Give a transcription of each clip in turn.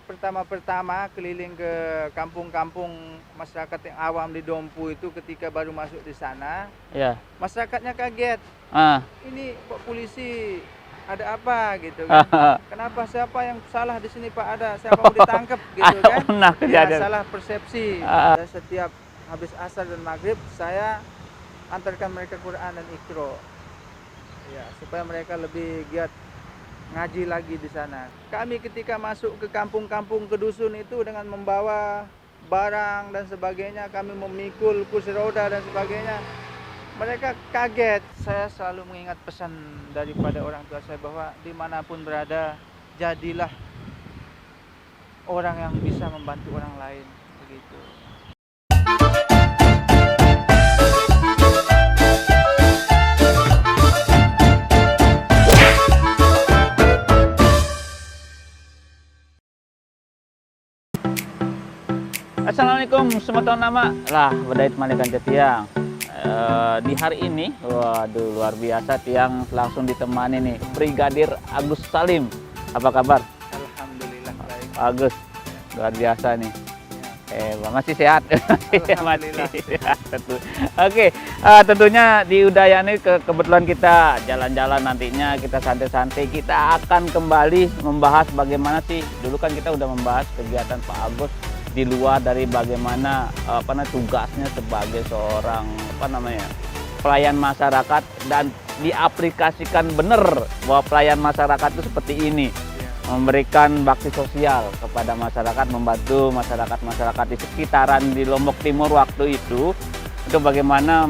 pertama-pertama keliling ke kampung-kampung masyarakat yang awam di Dompu itu ketika baru masuk di sana, Ya. masyarakatnya kaget. Ah. Ini Pak polisi ada apa gitu kan? Kenapa siapa yang salah di sini Pak ada? Siapa mau ditangkap gitu kan? Pernah Ya, kejadian. salah persepsi. Ah. Setiap habis asar dan maghrib saya antarkan mereka Quran dan Iqra. Ya, supaya mereka lebih giat ngaji lagi di sana. Kami ketika masuk ke kampung-kampung, ke dusun itu dengan membawa barang dan sebagainya, kami memikul kursi roda dan sebagainya. Mereka kaget. Saya selalu mengingat pesan daripada orang tua saya bahwa dimanapun berada, jadilah orang yang bisa membantu orang lain. Begitu. Assalamualaikum, selamat nama lah Badait Malikan Tiang. Di hari ini, waduh luar biasa, Tiang langsung ditemani nih Brigadir Agus Salim. Apa kabar? Alhamdulillah baik. Agus, luar biasa nih. Masih sehat? Alhamdulillah. Masih sehat, tentu. Oke, tentunya di Udayana kebetulan kita jalan-jalan, nantinya kita santai-santai. Kita akan kembali membahas bagaimana sih, dulu kan kita udah membahas kegiatan Pak Agus di luar dari bagaimana tugasnya sebagai seorang pelayan masyarakat, dan diaplikasikan benar bahwa pelayan masyarakat itu seperti ini, memberikan bakti sosial kepada masyarakat, membantu masyarakat di sekitaran di Lombok Timur waktu itu bagaimana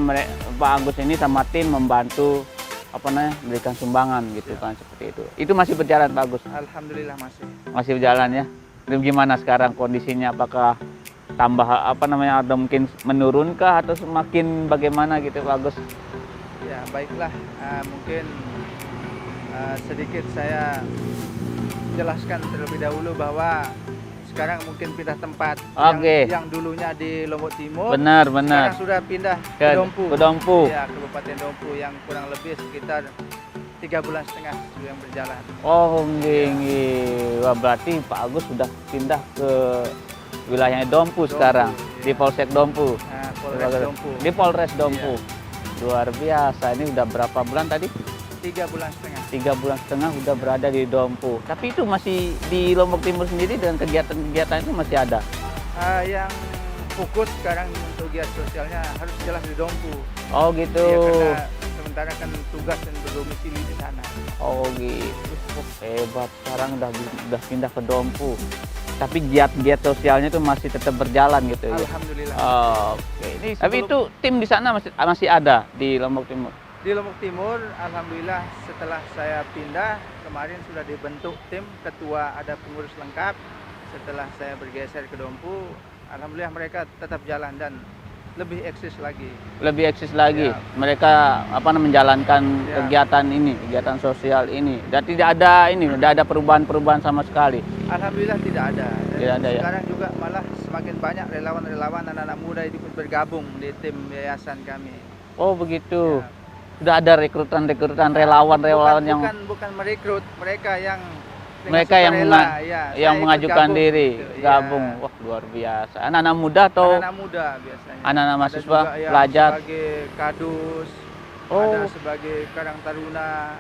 Pak Agus ini sama tim membantu memberikan sumbangan gitu kan, seperti itu. Itu masih berjalan Pak Agus? Alhamdulillah Masih berjalan ya. Gimana sekarang kondisinya? Apakah tambah ada mungkin menurunkah atau semakin bagaimana gitu Pak Agus? Ya baiklah, mungkin sedikit saya jelaskan terlebih dahulu bahwa sekarang mungkin pindah tempat. Oke. Yang dulunya di Lombok Timur, Benar. sekarang sudah pindah ke Dompu. Ke Dompu. Ya, Kabupaten Dompu yang kurang lebih sekitar 3,5 bulan yang berjalan. Oh, nggih. Wah, berarti Pak Agus sudah pindah ke wilayahnya Dompu sekarang, ya. di Polsek Dompu. Nah, Polres Dompu. Di Polres Dompu. Ya. Luar biasa. Ini udah berapa bulan tadi? 3,5 bulan. 3,5 bulan udah berada di Dompu. Tapi itu masih di Lombok Timur sendiri, dengan kegiatan-kegiatan itu masih ada? Yang fokus sekarang untuk giat sosialnya harus jelas di Dompu. Oh gitu. Ya, karena sementara kan tugas dan berdomisili di sana. Oh gitu. Hebat, sekarang udah pindah ke Dompu. Tapi giat-giat sosialnya itu masih tetap berjalan gitu ya. Alhamdulillah. Oke. Tapi itu tim di sana masih ada di Lombok Timur. Di Lombok Timur, alhamdulillah setelah saya pindah kemarin sudah dibentuk tim, ketua ada pengurus lengkap. Setelah saya bergeser ke Dompu, alhamdulillah mereka tetap jalan dan lebih eksis lagi. Lebih eksis lagi. Ya. Mereka menjalankan kegiatan sosial ini. Dan tidak ada perubahan-perubahan sama sekali. Alhamdulillah tidak ada. Dan Tidak ada, sekarang juga malah semakin banyak relawan-relawan anak-anak muda yang ikut bergabung di tim yayasan kami. Oh begitu. Ya. Sudah ada rekrutan relawan yang bukan merekrut, mereka yang rela, yang mengajukan diri gitu. gabung. Ya. Wah, luar biasa. Anak-anak muda atau anak muda biasanya. anak-anak mahasiswa, juga pelajar? Sebagai kadus, Oh. ada sebagai karang taruna,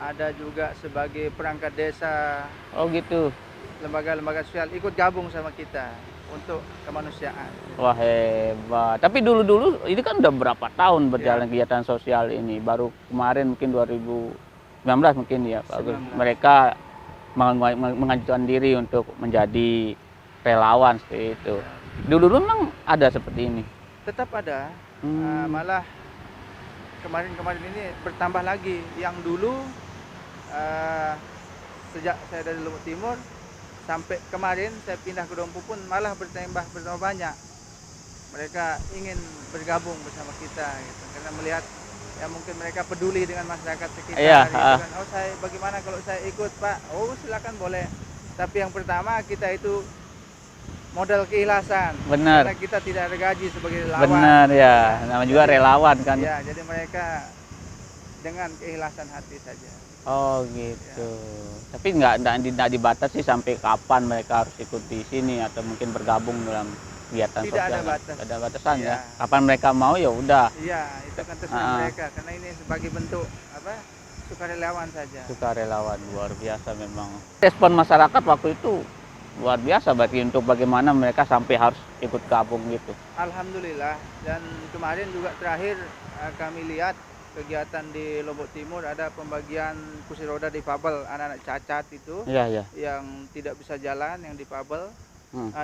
ada juga sebagai perangkat desa. Oh gitu. Lembaga-lembaga sosial ikut gabung sama kita untuk kemanusiaan. Wah, hebat. Tapi dulu ini kan udah berapa tahun berjalan kegiatan sosial ini. Baru kemarin mungkin 2019 mungkin ya Pak Agus. 19. Mereka mengajukan diri untuk menjadi relawan seperti itu. Dulu memang ada seperti ini. Tetap ada. Malah kemarin ini bertambah lagi. Yang dulu sejak saya dari Lombok Timur sampai kemarin saya pindah ke Dompu pun malah bertambah banyak. Mereka ingin bergabung bersama kita gitu. Karena melihat ya mungkin mereka peduli dengan masyarakat sekitar gitu kan. Oh, bagaimana kalau saya ikut Pak? Oh, silakan boleh. Tapi yang pertama kita itu modal keikhlasan. Benar. Karena kita tidak ada gaji sebagai relawan. Benar ya. Namanya juga relawan kan. Ya, jadi mereka dengan keikhlasan hati saja. Oh gitu. Tapi nggak dibatasi sampai kapan mereka harus ikut di sini atau mungkin bergabung dalam kegiatan Tidak sosial. ada Nggak batas. ada batasan Iya. ya. Kapan mereka mau ya udah. Iya, itu kan terserah Ah. mereka karena ini sebagai bentuk apa? Sukarelawan saja. Sukarelawan luar biasa memang. Respon masyarakat waktu itu luar biasa berarti untuk bagaimana mereka sampai harus ikut gabung gitu. Alhamdulillah, dan kemarin juga terakhir kami lihat kegiatan di Lombok Timur ada pembagian kursi roda difabel, anak-anak cacat itu Iya, iya. yang tidak bisa jalan, yang difabel,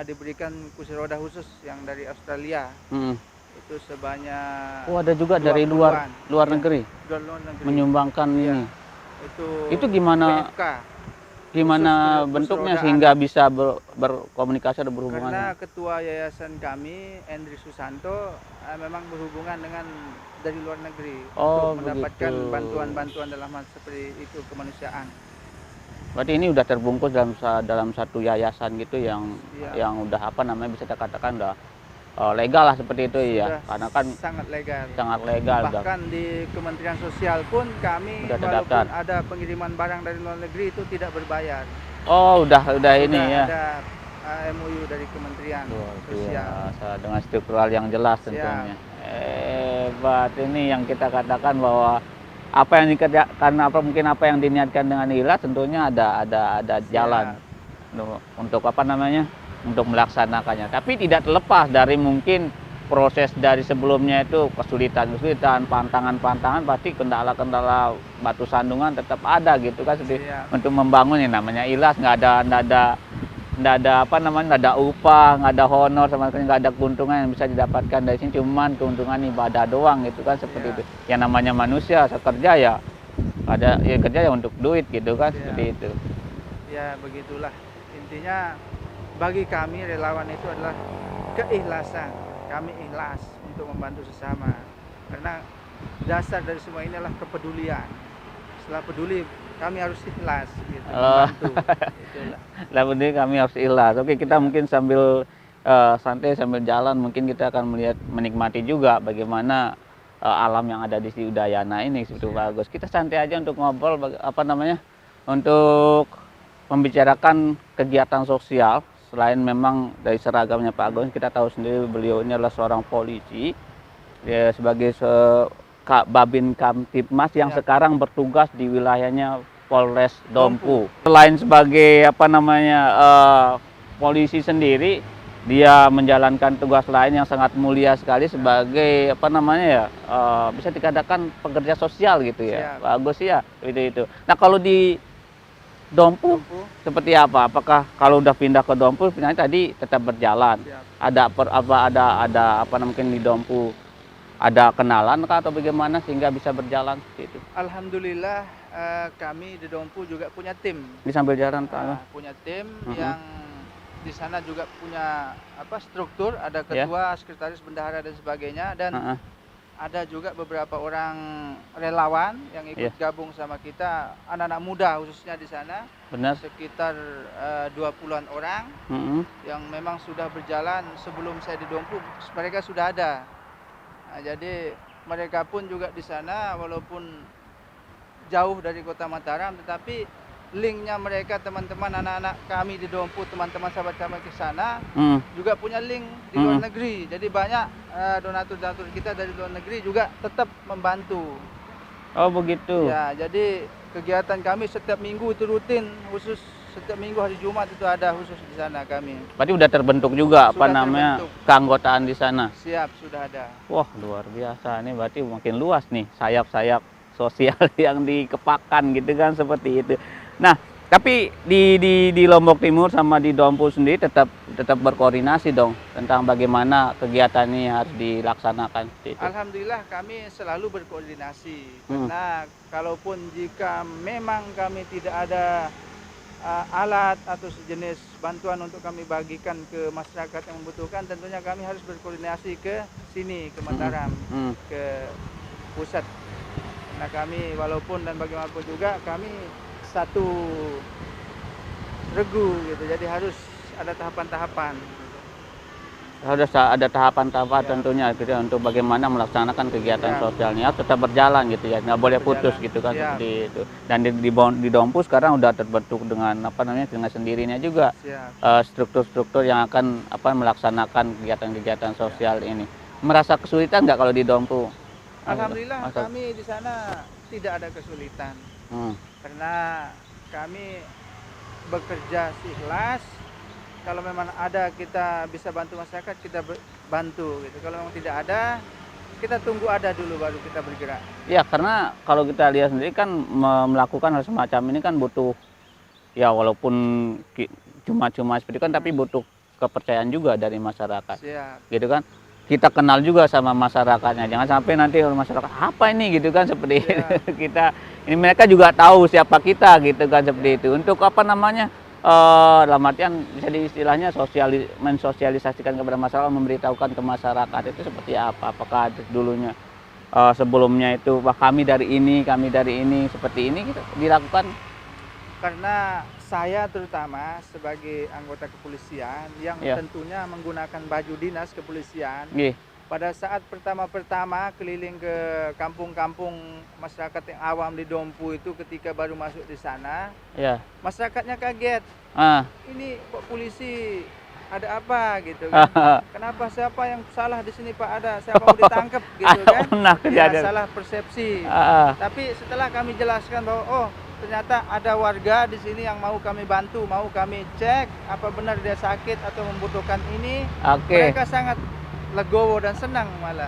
diberikan kursi roda khusus yang dari Australia. Hmm. Itu sebanyak Oh ada juga dari luar 20-an. Iya, negeri luar negeri. menyumbangkan Iya. ini. Itu gimana PFK. gimana kursi bentuknya roda sehingga bisa berkomunikasi atau berhubungan? Karena ketua yayasan kami, Endri Susanto, memang berhubungan dengan dari luar negeri Oh, untuk mendapatkan begitu. bantuan-bantuan dalam hal seperti itu kemanusiaan. Berarti ini udah terbungkus dalam satu yayasan gitu yang Iya. yang udah apa namanya bisa dikatakan udah legal lah seperti itu ya. Sudah Karena kan sangat legal. sangat legal udah. Bahkan di Kementerian Sosial pun kami Udah walaupun terdaftar. ada pengiriman barang dari luar negeri itu tidak berbayar. Oh, udah ini Sudah ya. ada MOU dari Kementerian Luar Sosial. biasa dengan struktural yang jelas Siap. tentunya. Hebat, ini yang kita katakan bahwa apa yang dikerjakan mungkin apa yang diniatkan dengan ikhlas tentunya ada jalan untuk apa namanya untuk melaksanakannya. Tapi tidak terlepas dari mungkin proses dari sebelumnya itu kesulitan, pantangan pasti kendala-kendala batu sandungan tetap ada gitu kan seperti Siap. untuk membangun yang namanya ikhlas nggak ada apa namanya nggak ada upah, nggak ada honor sama sekali, nggak ada keuntungan yang bisa didapatkan dari sini, cuman keuntungan ibadah doang gitu kan seperti Iya. itu. Yang namanya manusia sekerja ya ada ya kerja ya untuk duit gitu kan Iya. seperti itu. Ya begitulah, intinya bagi kami relawan itu adalah keikhlasan. Kami ikhlas untuk membantu sesama karena dasar dari semua ini adalah kepedulian. Setelah peduli kami harus ikhlas gitu, membantu. Itulah. Lah bener kami harus ikhlas. Oke, kita mungkin sambil santai sambil jalan mungkin kita akan menikmati juga bagaimana alam yang ada di Udayana ini seperti bagus. Kita santai aja untuk ngobrol apa namanya? Untuk membicarakan kegiatan sosial. Selain memang dari seragamnya Pak Agus, kita tahu sendiri beliau ini adalah seorang polisi ya, sebagai Babin Kamtibmas yang sekarang bertugas di wilayahnya Polres Dompu. Selain sebagai apa namanya polisi sendiri, dia menjalankan tugas lain yang sangat mulia sekali sebagai apa namanya ya bisa dikatakan pekerja sosial gitu ya. Siap. Pak Agus ya itu. Nah kalau di Dompu seperti apa? Apakah kalau udah pindah ke Dompu, pindahnya tadi tetap berjalan? Siap. Ada apa mungkin di Dompu ada kenalan kah atau bagaimana sehingga bisa berjalan seperti itu? Alhamdulillah kami di Dompu juga punya tim. Ini sambil jalan Pak. Punya tim yang di sana juga punya struktur, ada ketua, sekretaris, bendahara dan sebagainya, dan ada juga beberapa orang relawan yang ikut gabung sama kita, anak-anak muda khususnya di sana. Benar. Sekitar 20-an orang yang memang sudah berjalan sebelum saya di Dompu, mereka sudah ada. Nah, jadi mereka pun juga di sana walaupun jauh dari Kota Mataram, tetapi linknya mereka teman-teman anak-anak kami di Dompu, teman-teman sahabat kami ke sana juga punya link di luar negeri. Jadi banyak donatur-donatur kita dari luar negeri juga tetap membantu. Oh begitu. Ya, jadi kegiatan kami setiap minggu itu rutin, khusus setiap minggu hari Jumat itu ada khusus di sana kami. Berarti udah terbentuk juga apa Sudah namanya terbentuk. keanggotaan di sana. Siap, sudah ada. Wah luar biasa, ini berarti makin luas nih sayap-sayap sosial yang dikepakan gitu kan seperti itu. Nah tapi di Lombok Timur sama di Dompu sendiri tetap berkoordinasi dong tentang bagaimana kegiatan ini harus dilaksanakan. Gitu. Alhamdulillah kami selalu berkoordinasi karena kalaupun jika memang kami tidak ada alat atau sejenis bantuan untuk kami bagikan ke masyarakat yang membutuhkan, tentunya kami harus berkoordinasi ke sini, ke Mataram, ke pusat. Karena kami walaupun dan bagaimanapun juga kami satu regu gitu, jadi harus ada tahapan-tahapan. ada tahapan-tahapan tentunya gitu ya, untuk bagaimana melaksanakan kegiatan sosialnya tetap berjalan gitu ya, nggak boleh putus gitu kan seperti itu. Dan di Dompu sekarang udah terbentuk dengan apa namanya, dengan sendirinya juga struktur-struktur yang akan melaksanakan kegiatan-kegiatan sosial ini. Merasa kesulitan nggak kalau di Dompu? Alhamdulillah kami di sana tidak ada kesulitan. Karena kami bekerja ikhlas. Kalau memang ada kita bisa bantu masyarakat, kita bantu gitu. Kalau memang tidak ada, kita tunggu ada dulu baru kita bergerak. Ya, karena kalau kita lihat sendiri kan melakukan hal semacam ini kan butuh, ya walaupun cuma-cuma seperti itu kan, tapi butuh kepercayaan juga dari masyarakat. Gitu kan. Kita kenal juga sama masyarakatnya. Jangan sampai nanti masyarakat apa ini gitu kan, seperti itu. Kita ini mereka juga tahu siapa kita gitu kan, seperti itu. Untuk apa namanya? Dalam artian bisa diistilahnya mensosialisasikan kepada masyarakat, memberitahukan ke masyarakat itu seperti apa, apakah dulunya sebelumnya itu kami dari ini seperti ini gitu dilakukan. Karena saya terutama sebagai anggota kepolisian yang tentunya menggunakan baju dinas kepolisian, pada saat pertama-pertama keliling ke kampung-kampung masyarakat yang awam di Dompu itu, ketika baru masuk di sana, masyarakatnya kaget. Ini kok polisi, ada apa gitu kan? Kenapa, siapa yang salah di sini Pak, ada siapa mau ditangkap gitu kan? Salah persepsi. Tapi setelah kami jelaskan bahwa ternyata ada warga di sini yang mau kami bantu, mau kami cek apa benar dia sakit atau membutuhkan ini, mereka sangat legowo dan senang malah.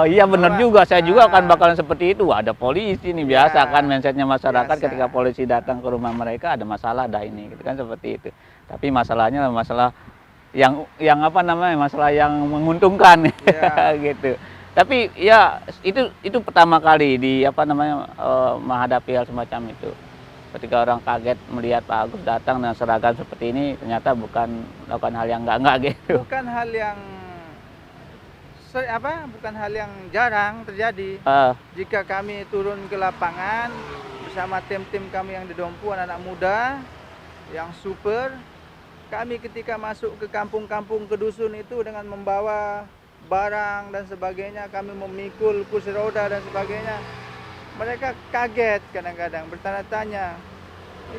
Iya benar juga, saya juga akan bakalan seperti itu. Ada polisi nih, biasa kan mindsetnya masyarakat ketika polisi datang ke rumah mereka ada masalah, ada ini gitu kan, seperti itu. Tapi masalahnya masalah yang apa namanya, masalah yang menguntungkan gitu. Tapi ya itu pertama kali di apa namanya menghadapi hal semacam itu. Ketika orang kaget melihat Pak Agus datang dengan seragam seperti ini, ternyata bukan melakukan hal yang enggak gitu. Bukan hal yang jarang terjadi. Jika kami turun ke lapangan bersama tim-tim kami yang di Dompu, anak-anak muda yang super, kami ketika masuk ke kampung-kampung, ke dusun itu dengan membawa barang dan sebagainya, kami memikul kursi roda dan sebagainya, mereka kaget kadang-kadang, bertanya-tanya,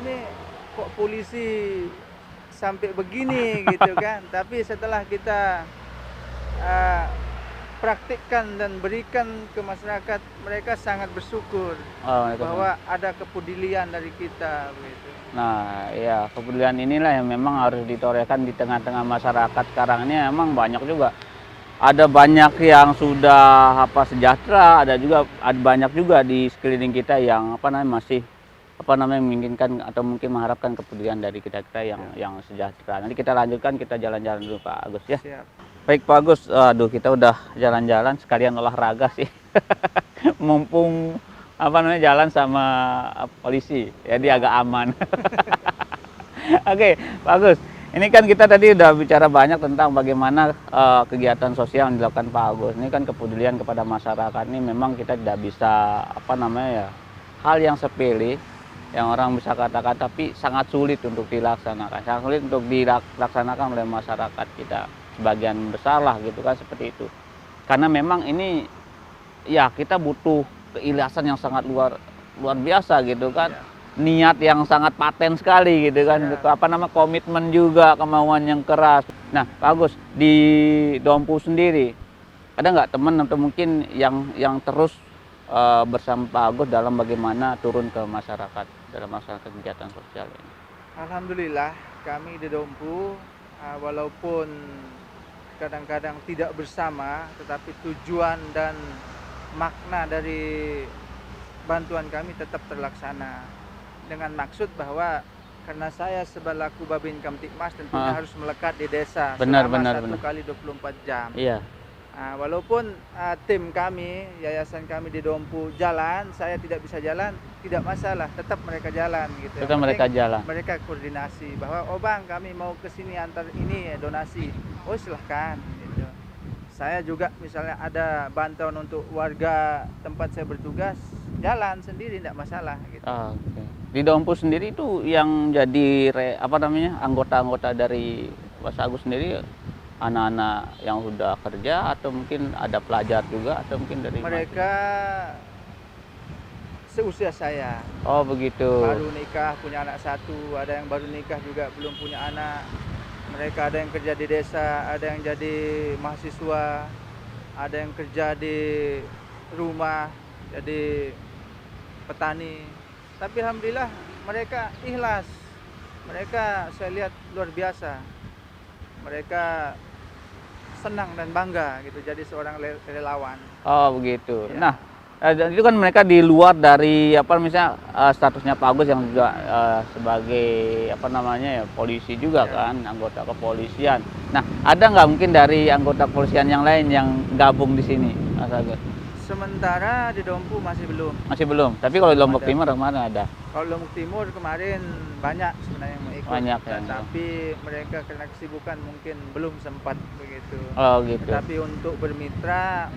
ini kok polisi sampai begini gitu kan. Tapi setelah kita praktikkan dan berikan ke masyarakat, mereka sangat bersyukur bahwa ada kepedulian dari kita begitu. Nah, ya kepedulian inilah yang memang harus ditorehkan di tengah-tengah masyarakat sekarang ini. Memang banyak juga, ada banyak yang sudah sejahtera, ada banyak juga di sekeliling kita yang masih menginginkan atau mungkin mengharapkan kepedulian dari kita yang sejahtera. Nanti kita lanjutkan, kita jalan-jalan dulu Pak Agus ya. Siap. Baik Pak Agus, kita udah jalan-jalan sekalian olahraga sih. Mumpung jalan sama polisi, jadi agak aman. Oke, Pak Agus, ini kan kita tadi udah bicara banyak tentang bagaimana kegiatan sosial yang dilakukan Pak Agus. Ini kan kepedulian kepada masyarakat ini memang kita tidak bisa hal yang sepele yang orang bisa katakan, tapi sangat sulit untuk dilaksanakan, sangat sulit untuk dilaksanakan oleh masyarakat kita. Sebagian besar lah gitu kan, seperti itu. Karena memang ini ya kita butuh keikhlasan yang sangat luar biasa gitu kan. Niat yang sangat paten sekali gitu kan. Komitmen juga, kemauan yang keras. Nah, Pak Agus, di Dompu sendiri ada nggak teman atau mungkin yang terus bersama Pak Agus dalam bagaimana turun ke masyarakat dalam melaksanakan kegiatan sosial ini? Alhamdulillah kami di Dompu walaupun kadang-kadang tidak bersama, tetapi tujuan dan makna dari bantuan kami tetap terlaksana, dengan maksud bahwa karena saya sebalaku Babin Kamtipmas tentunya harus melekat di desa selama 1 kali 24 jam. Iya. Walaupun tim kami, yayasan kami di Dompu jalan, saya tidak bisa jalan, tidak masalah, tetap mereka jalan gitu. Tetap mereka jalan. Mereka koordinasi bahwa bang kami mau ke sini antar ini donasi. Silahkan gitu. Saya juga misalnya ada bantuan untuk warga tempat saya bertugas, jalan sendiri tidak masalah gitu. Okay. Di Dompu sendiri itu yang jadi anggota-anggota dari Mas Agus sendiri anak-anak yang sudah kerja atau mungkin ada pelajar juga atau mungkin dari Mereka seusia saya, Oh begitu. baru nikah punya anak satu, ada yang baru nikah juga belum punya anak. Mereka ada yang kerja di desa, ada yang jadi mahasiswa, ada yang kerja di rumah jadi petani. Tapi alhamdulillah mereka ikhlas. Mereka saya lihat luar biasa. Mereka senang dan bangga gitu jadi seorang relawan. Oh begitu. Ya. Nah, dan itu kan mereka di luar dari apa misalnya statusnya Pak Agus yang juga sebagai apa namanya ya polisi juga Ya. kan, anggota kepolisian. Nah, ada nggak mungkin dari anggota kepolisian yang lain yang gabung di sini, Mas Agus? Sementara di Dompu masih belum. Masih belum. Tapi kalau di Lombok Ada. Timur kemarin ada. Kalau Lombok Timur kemarin banyak sebenarnya yang mau ikut. Banyak yang Tapi mereka karena kesibukan mungkin belum sempat begitu. Oh gitu. Tapi untuk bermitra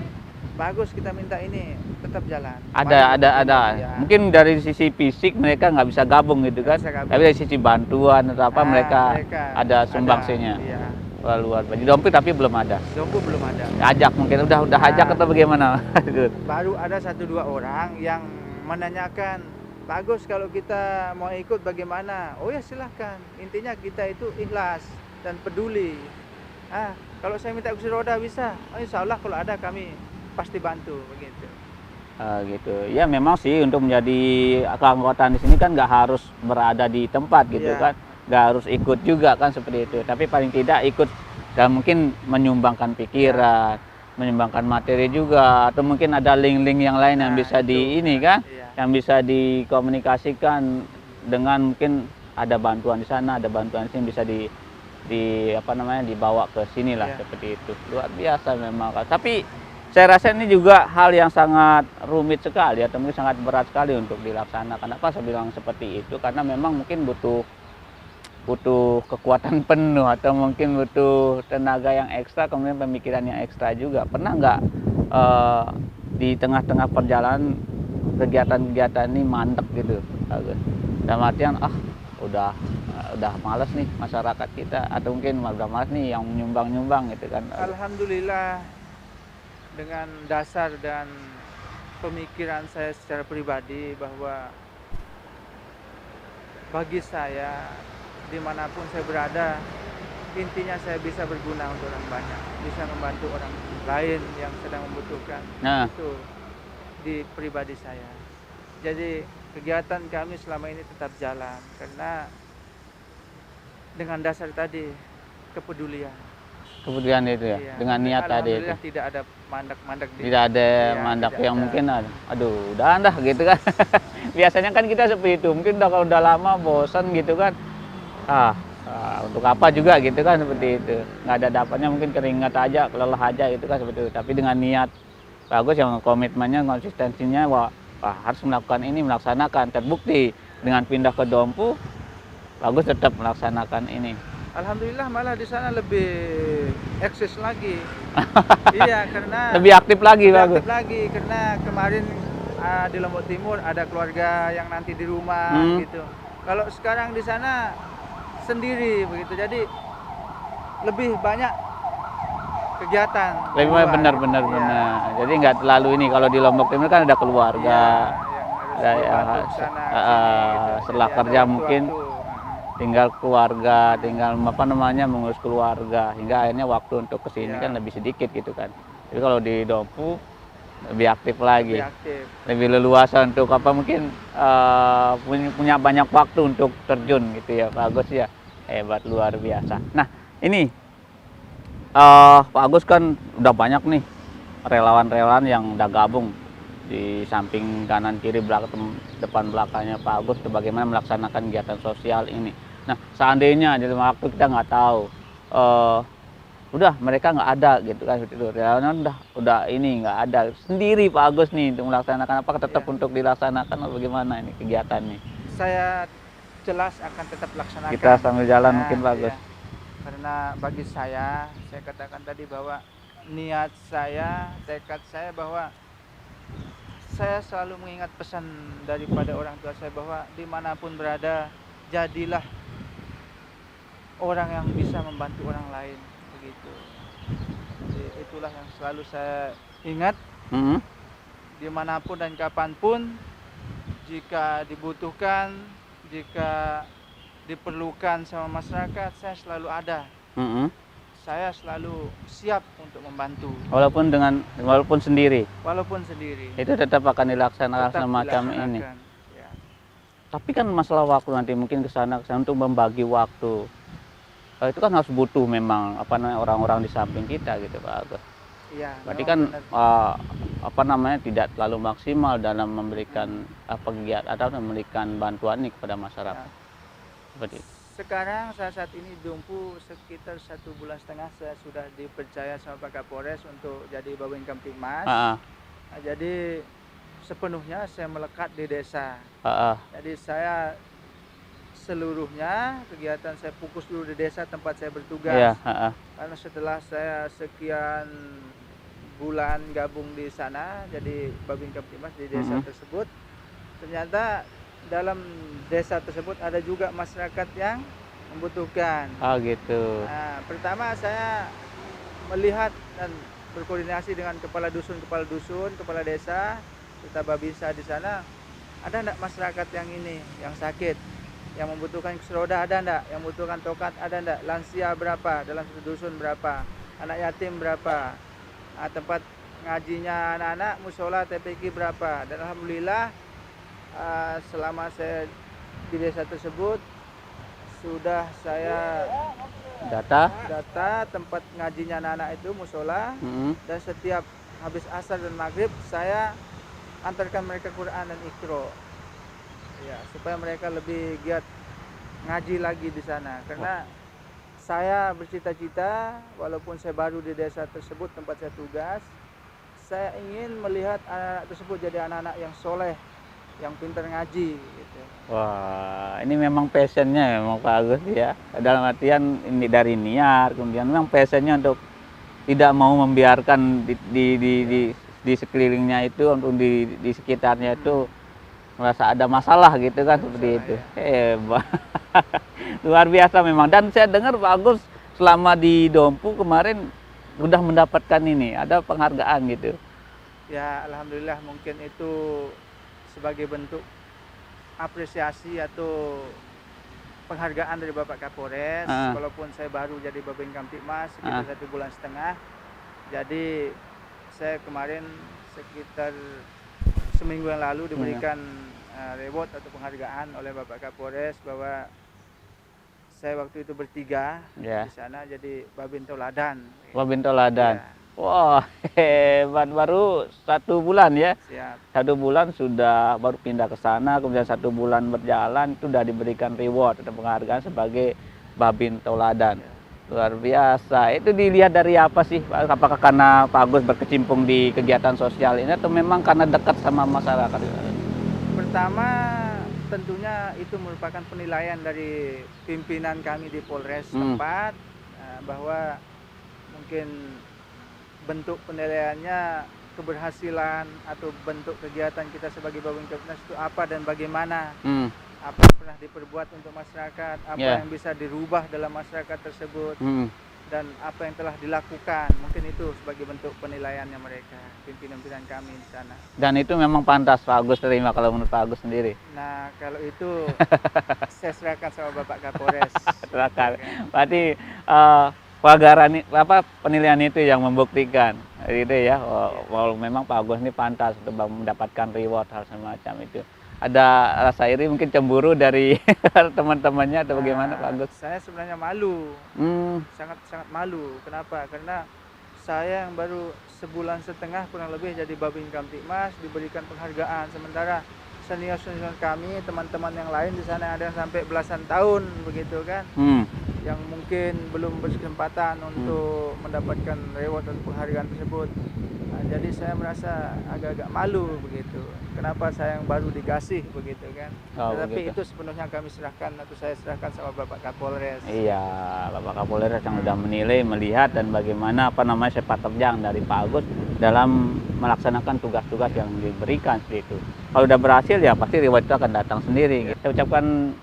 bagus kita minta ini tetap jalan. Ada. Ya. Mungkin dari sisi fisik mereka nggak bisa gabung gitu kan. Bisa gabung. Tapi dari sisi bantuan atau apa mereka ada ada, sumbangsinya. Iya. Wah, luar biasa. Di Dompu tapi belum ada. Dompu belum ada. Ajak mungkin udah ajak atau bagaimana? Good. Baru ada 1-2 orang yang menanyakan, Pak Agus kalau kita mau ikut bagaimana? Oh ya silahkan. Intinya kita itu ikhlas dan peduli. Kalau saya minta kursi roda bisa? Oh, insya Allah kalau ada kami pasti bantu begitu. Gitu. Ya memang sih untuk menjadi keanggotaan di sini kan nggak harus berada di tempat gitu Iya. kan, nggak harus ikut juga kan seperti itu. Tapi paling tidak ikut dan mungkin menyumbangkan pikiran, menyumbangkan materi juga, atau mungkin ada link-link yang lain yang Nah, bisa itu. di ini kan, Iya. yang bisa dikomunikasikan dengan mungkin ada bantuan di sana, ada bantuan di sini bisa di apa namanya dibawa ke sini lah Iya. seperti itu. Luar biasa memang Kak. Tapi saya rasa ini juga hal yang sangat rumit sekali atau mungkin sangat berat sekali untuk dilaksanakan. Kenapa saya bilang seperti itu? Karena memang mungkin butuh kekuatan penuh atau mungkin butuh tenaga yang ekstra, kemudian pemikiran yang ekstra juga. Pernah nggak di tengah-tengah perjalanan kegiatan-kegiatan ini mandek gitu, Agus? Dalam artian udah malas nih masyarakat kita atau mungkin udah malas nih yang nyumbang gitu kan. Alhamdulillah dengan dasar dan pemikiran saya secara pribadi bahwa bagi saya dimanapun saya berada intinya saya bisa berguna untuk orang banyak, bisa membantu orang lain yang sedang membutuhkan. Nah. Itu di pribadi saya. Jadi kegiatan kami selama ini tetap jalan karena dengan dasar tadi kepedulian. Kemudian itu ya, Iya. dengan niat tadi itu. Alhamdulillah tidak ada mandak-mandak Tidak ada Iya, mandak tidak yang ada. mungkin aduh udah gitu kan. Biasanya kan kita seperti itu, mungkin kalau udah lama bosan gitu kan. Untuk apa juga gitu kan seperti itu. Nggak ada dapatnya mungkin keringat aja, lelah aja gitu kan seperti itu. Tapi dengan niat bagus yang komitmennya, konsistensinya wah harus melakukan ini, melaksanakan. Terbukti dengan pindah ke Dompu, bagus tetap melaksanakan ini. Alhamdulillah malah di sana lebih eksis lagi. Iya, karena Lebih aktif lagi lebih bagus. aktif lagi karena kemarin di Lombok Timur ada keluarga yang nanti di rumah gitu. Kalau sekarang di sana sendiri begitu. Jadi lebih banyak kegiatan. Lebih keluar. benar. Iya. Jadi nggak terlalu ini kalau di Lombok Timur kan ada keluarga. Iya, yang Ya, harus dibantu sana, sini, gitu. setelah Jadi ada kerja mungkin waktu-waktu. tinggal keluarga, tinggal apa namanya mengurus keluarga hingga akhirnya waktu untuk kesini Iya. kan lebih sedikit gitu kan. Jadi kalau di Dompu lebih aktif lagi, Lebih aktif. lebih leluasa untuk apa mungkin punya banyak waktu untuk terjun gitu ya Pak Agus ya, hebat luar biasa. Nah ini Pak Agus kan udah banyak nih relawan-relawan yang udah gabung di samping kanan kiri belakang depan belakangnya Pak Agus tuh bagaimana melaksanakan kegiatan sosial ini. Nah seandainya di waktu kita nggak tahu udah mereka nggak ada gitu kan itu relawan udah ini nggak ada sendiri Pak Agus nih untuk melaksanakan apakah tetap Iya. untuk dilaksanakan atau bagaimana ini kegiatan nih? Saya jelas akan tetap laksanakan. Kita sambil jalan Nah, mungkin Pak Agus. iya. Karena bagi saya katakan tadi bahwa niat saya, tekad saya bahwa saya selalu mengingat pesan daripada orang tua saya bahwa dimanapun berada jadilah orang yang bisa membantu orang lain begitu. Jadi itulah yang selalu saya ingat dimanapun dan kapanpun, jika dibutuhkan, jika diperlukan sama masyarakat, saya selalu ada. Saya selalu siap untuk membantu. Walaupun sendiri. Walaupun sendiri. Itu tetap akan dilaksanakan Tetap semacam dilaksanakan. ini. Ya. Tapi kan masalah waktu nanti mungkin ke sana untuk membagi waktu. Itu kan harus butuh memang orang-orang di samping kita gitu Pak Agus. Iya. Berarti memang kan benar. tidak terlalu maksimal dalam memberikan kegiatan atau memberikan bantuan ini kepada masyarakat. Ya. Seperti itu. Sekarang saat ini Dumpu sekitar 1,5 bulan saya sudah dipercaya sama Pak Kapolres untuk jadi Babin Kamtibmas. Nah, jadi sepenuhnya saya melekat di desa. Jadi saya seluruhnya kegiatan saya fokus dulu di desa tempat saya bertugas. Karena setelah saya sekian bulan gabung di sana jadi Babin Kamtibmas di desa tersebut, ternyata dalam desa tersebut ada juga masyarakat yang membutuhkan. Gitu. Nah, pertama saya melihat dan berkoordinasi dengan kepala dusun, kepala desa, kita babinsa di sana. Ada enggak masyarakat yang ini, yang sakit, yang membutuhkan kursi roda ada enggak, yang membutuhkan tokat ada enggak, lansia berapa, dalam satu dusun berapa, anak yatim berapa, tempat ngajinya anak-anak, musola, TPQ berapa. Dan alhamdulillah selama saya di desa tersebut sudah saya data tempat ngajinya anak-anak itu musola, dan setiap habis asar dan maghrib saya antarkan mereka Quran dan Iqra, ya, supaya mereka lebih giat ngaji lagi di sana. Karena saya bercita-cita walaupun saya baru di desa tersebut tempat saya tugas, saya ingin melihat anak-anak tersebut jadi anak-anak yang soleh, yang pintar ngaji gitu. Wah, ini memang passionnya memang Pak Agus ya. Dalam artian ini dari niat, kemudian memang passionnya untuk tidak mau membiarkan di sekelilingnya itu, untuk di sekitarnya itu merasa ada masalah gitu kan, seperti itu. Ya. Hebat. Luar biasa memang. Dan saya dengar Pak Agus selama di Dompu kemarin sudah mendapatkan ini, ada penghargaan gitu. Ya, alhamdulillah, mungkin itu sebagai bentuk apresiasi atau penghargaan dari Bapak Kapolres. Walaupun saya baru jadi Babin Kamtibmas sekitar 1,5 bulan. Jadi saya kemarin sekitar seminggu yang lalu diberikan reward atau penghargaan oleh Bapak Kapolres bahwa saya waktu itu bertiga di sana jadi Babin Tauladan. Babin Tauladan. Ya. Wah, hebat, baru 1 bulan ya. Siap. 1 bulan sudah baru pindah ke sana, kemudian 1 bulan berjalan itu sudah diberikan reward atau penghargaan sebagai Babin Tauladan. Ya. Luar biasa. Itu dilihat dari apa sih? Apakah karena Pak Agus berkecimpung di kegiatan sosial ini atau memang karena dekat sama masyarakat? Pertama, tentunya itu merupakan penilaian dari pimpinan kami di Polres tempat, bahwa mungkin bentuk penilaiannya keberhasilan atau bentuk kegiatan kita sebagai Babin Kamtibmas itu apa dan bagaimana, apa yang pernah diperbuat untuk masyarakat, apa yang bisa dirubah dalam masyarakat tersebut, dan apa yang telah dilakukan. Mungkin itu sebagai bentuk penilaiannya mereka, pimpinan-pimpinan kami di sana. Dan itu memang pantas Pak Agus terima kalau menurut Pak Agus sendiri? Nah, kalau itu saya serahkan sama Bapak Kapolres. Serahkan. Berarti penghargaan penilaian itu yang membuktikan itu ya, walau memang Pak Agus ini pantas untuk mendapatkan reward hal semacam itu. Ada rasa iri, mungkin cemburu dari teman-temannya atau bagaimana Pak Agus? Saya sebenarnya malu, sangat malu. Kenapa? Karena saya yang baru 1,5 bulan kurang lebih jadi Babin Kamtibmas diberikan penghargaan, sementara senior-senior kami, teman-teman yang lain di sana ada yang sampai belasan tahun begitu kan, yang mungkin belum berkesempatan untuk mendapatkan reward dan penghargaan tersebut. Nah, jadi saya merasa agak-agak malu begitu. Kenapa saya yang baru dikasih begitu kan? Tetapi itu sepenuhnya kami serahkan atau saya serahkan sama Bapak Kapolres. Iya, Bapak Kapolres yang sudah menilai, melihat dan bagaimana sepak terjang dari Pak Agus dalam melaksanakan tugas-tugas yang diberikan seperti itu. Kalau sudah berhasil ya pasti reward itu akan datang sendiri. Kita ucapkan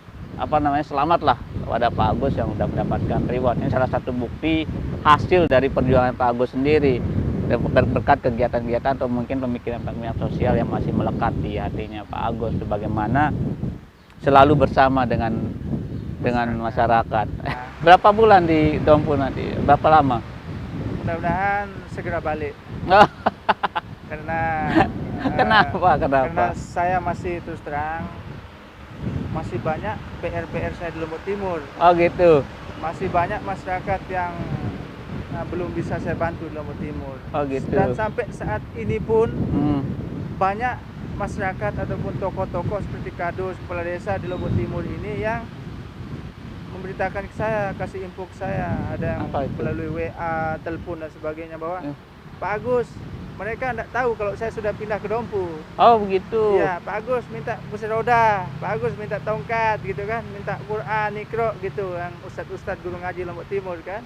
selamat lah kepada Pak Agus yang sudah mendapatkan reward. Ini salah satu bukti hasil dari perjuangan Pak Agus sendiri berkat kegiatan-kegiatan atau mungkin pemikiran-pemikiran sosial yang masih melekat di hatinya Pak Agus, sebagaimana selalu bersama dengan masyarakat. Berapa bulan di Dompu nanti? Berapa lama? Mudah-mudahan segera balik. Karena Kenapa? saya masih terus terang masih banyak PR saya di Lombok Timur. Oh gitu. Masih banyak masyarakat yang belum bisa saya bantu di Lombok Timur. Oh gitu. Dan sampai saat ini pun banyak masyarakat ataupun tokoh-tokoh seperti kadus, kepala desa di Lombok Timur ini yang memberitakan ke saya, kasih info ke saya, ada yang melalui WA, telepon dan sebagainya bahwa Pak Agus, mereka tidak tahu kalau saya sudah pindah ke Dompu. Oh begitu. Ya, Pak Agus minta kursi roda, Pak Agus minta tongkat gitu kan, minta Quran, Iqra gitu, yang ustadz guru ngaji Lombok Timur kan.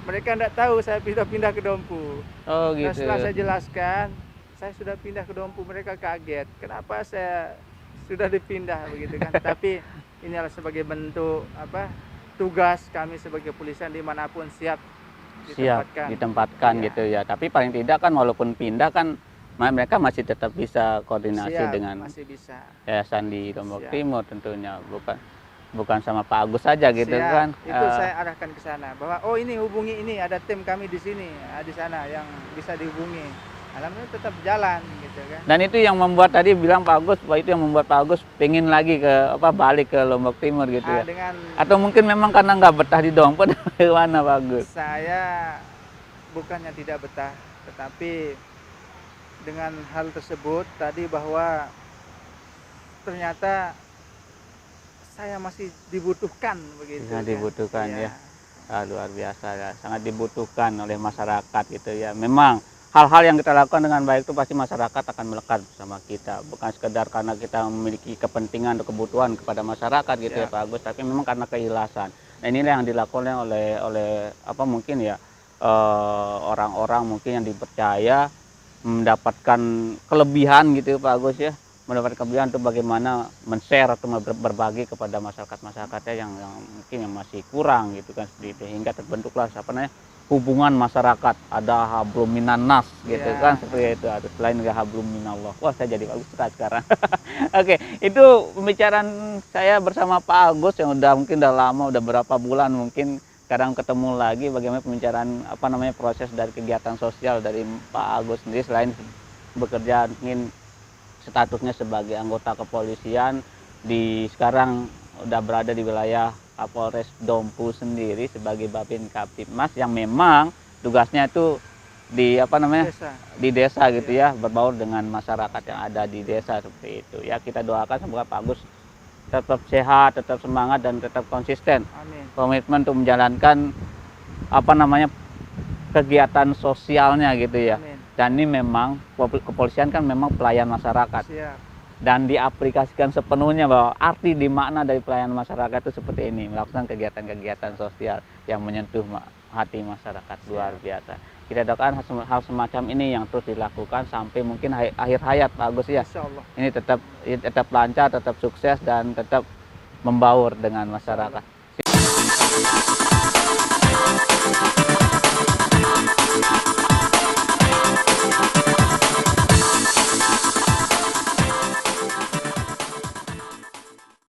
Mereka tidak tahu saya pindah ke Dompu. Oh gitu. Nah, setelah saya jelaskan, saya sudah pindah ke Dompu, mereka kaget. Kenapa saya sudah dipindah begitu kan? Tapi ini adalah sebagai bentuk tugas kami sebagai kepolisian dimanapun siap ditempatkan ya. Gitu ya. Tapi paling tidak kan walaupun pindah kan mereka masih tetap bisa koordinasi dengan masih bisa. Yayasan di Lombok Timur tentunya, bukan sama Pak Agus saja gitu kan. Itu saya arahkan ke sana bahwa ini hubungi ini, ada tim kami di sini, di sana yang bisa dihubungi. Alhamdulillah tetap jalan gitu kan. Dan itu yang membuat tadi bilang Pak Agus, bahwa itu yang membuat Pak Agus pengen lagi balik ke Lombok Timur gitu ya. Atau mungkin memang karena nggak betah di Dompu, di mana Pak Agus? Saya bukannya tidak betah, tetapi dengan hal tersebut tadi bahwa ternyata saya masih dibutuhkan begitu. Sangat dibutuhkan ya. Luar biasa ya, sangat dibutuhkan oleh masyarakat gitu ya. Memang hal-hal yang kita lakukan dengan baik itu pasti masyarakat akan melekat bersama kita. Bukan sekedar karena kita memiliki kepentingan atau kebutuhan kepada masyarakat gitu ya Pak Agus, tapi memang karena keikhlasan. Nah inilah yang dilakukan oleh mungkin ya orang-orang mungkin yang dipercaya mendapatkan kelebihan gitu Pak Agus ya. Mendapatkan kelebihan untuk bagaimana men-share atau berbagi kepada masyarakat-masyarakatnya yang mungkin yang masih kurang gitu kan, seperti itu. Hingga terbentuklah hubungan masyarakat, ada hablum minan nas gitu kan, seperti itu. Atau selain hablum minallah. Wah, saya jadi bagus sekarang. Oke, itu pembicaraan saya bersama Pak Agus yang mungkin udah lama, udah berapa bulan mungkin kadang ketemu lagi, bagaimana pembicaraan proses dari kegiatan sosial dari Pak Agus sendiri, selain bekerja mungkin statusnya sebagai anggota kepolisian, sekarang udah berada di wilayah Kapolres Dompu sendiri sebagai Babin Kaptipmas yang memang tugasnya itu di di desa gitu ya, berbaur dengan masyarakat yang ada di desa seperti itu ya. Kita doakan semoga Pak Agus tetap sehat, tetap semangat dan tetap konsisten. Amin. Komitmen untuk menjalankan kegiatan sosialnya gitu ya. Amin. Dan ini memang kepolisian kan memang pelayan masyarakat. Siap. Dan diaplikasikan sepenuhnya bahwa arti di makna dari pelayanan masyarakat itu seperti ini, melakukan kegiatan-kegiatan sosial yang menyentuh hati masyarakat. Luar biasa. Kita doakan hal semacam ini yang terus dilakukan sampai mungkin akhir hayat Pak Agus ya. Insyaallah. Ini tetap lancar, tetap sukses dan tetap membaur dengan masyarakat.